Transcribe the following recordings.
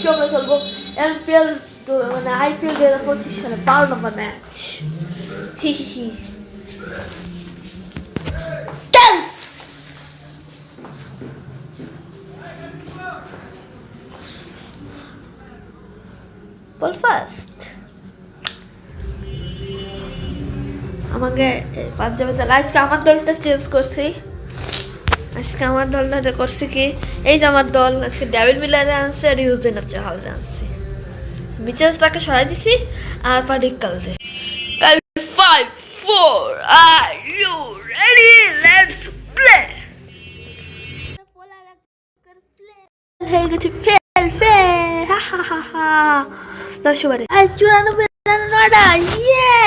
জমে খেলবো এলপিএল, মানে আইপিএল 2025 সালে 12 নম্বর ম্যাচ। হি হি হি টেন্স বল ফার্স্ট। আমাকে পাঞ্জাবে দল, আজকে আমার দলটা চেঞ্জ করছি। আজকে আমার দলটা করছি কি, এই যে আমার দল আজকে ডেভিড মিলারে আনছে আর ইউজদিন চাহালরে আনছি। মিচেলসটাকে সরাই দিছি আর পারিক কালরে। 5 4 are you ready, let's play. হয়ে গেছে ফেল ফেল, হা হা হা হা। 10 ওভারে 94 রানটা, ইয়ে।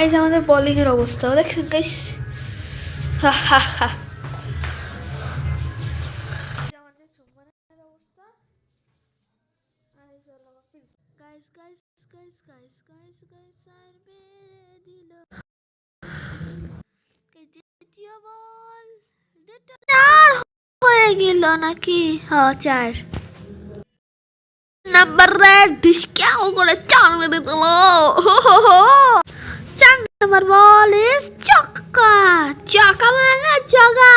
এই যে আমাদের বোলিং এর অবস্থা দেখেন গাইস, হা হা হা। আমাদের চুম্বনের অবস্থা, guys guys guys guys guys guys আর মেরে দিল। দ্বিতীয় বল, চার হয়ে গেল নাকি? হ্যাঁ 4 নাম্বার রেড ডিশ কেউ করে 4 মেরে দিল। 4 নাম্বার বল ইজ চক্কা, চক্কা মানে জগা।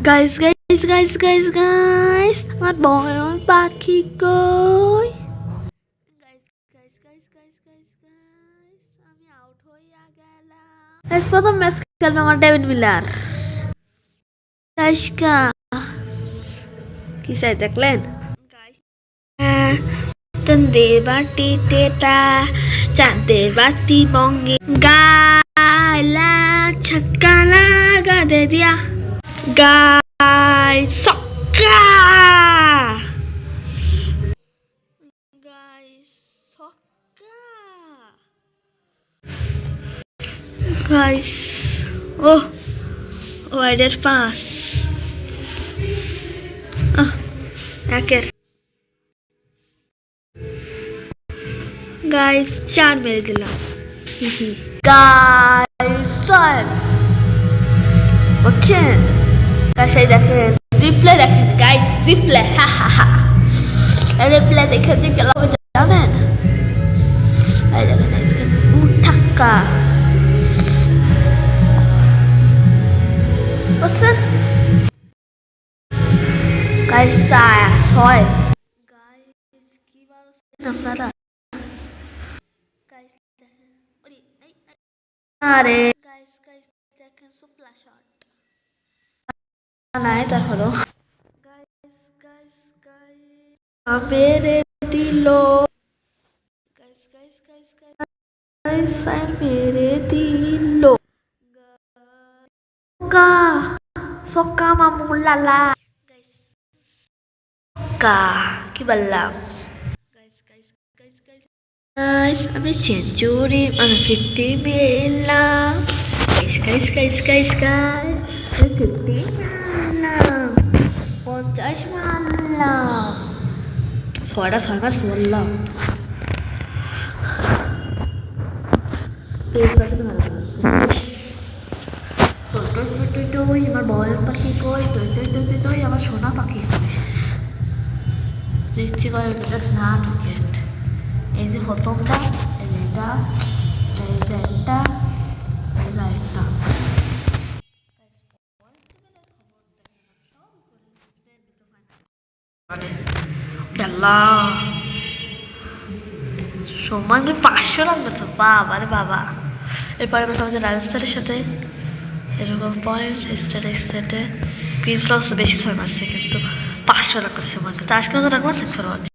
Guys guys guys guys guys আমার বয়ন পাখি কই? Guys guys guys guys guys guys আমি আউট হইয়া গেলাম। গাইস প্রথম ম্যাচ খেলবে আমার ডেভিড মিলার। আজকা কি চাই দেখলেন গাইস? তন্দে বাটি তেতা চাঁদে বাতি বঙ্গে গালা ছক্কা লাগা দে দিয়া গাইস ছক্কা, গাইস ছক্কা, গাইস ও ওয়াইডের পাস, একের গাইস 4 মেরে দিলাম। গাইস 4 বুঝছেন গাইস? এই দেখেন রিপ্লে দেখেন গাইস, রিপ্লে, হা হা হা। রিপ্লে দেখে যে গেল জানেন? এই দেখেন ঠাক্কা বুঝছেন গাইস? 6 গাইস কি বলছেন আপনারা? গাইস দেখেন আরে গাইস গাইস দেখেন সুপ্লা শট নাই, তারপরও গাইস গাইস গাইস মেরে দিল। গাইস গাইস গাইস গাইস মেরে দিল। কা সক্কা মামুলালা গাইস, কা কি বললাম? Guys guys guys guys guys আমি সেঞ্চুরি মানে 50 মেলাম। Guys guys guys guys guys আমি 50 মারলাম, 50 মারলাম, 6টা 6 মাস বললাম। আমার বয়ন পাখি কই? তুই আমার সোনা পাখি কই? দিচ্ছি কয় না উইকেট। এই যে প্রথমটা, এই যে এটা, এই যে একটা, এই যে একটা। সময় 500 রান করছে, বাবা রে বাবা। এরপরে আমাদের রাজস্থানের সাথে এরকম পয়েন্ট স্টেটে প্রিন্স লস বেশি 6 মারছে, কিন্তু 500 রান করছে সময়। তা আজকে রাখলাম 6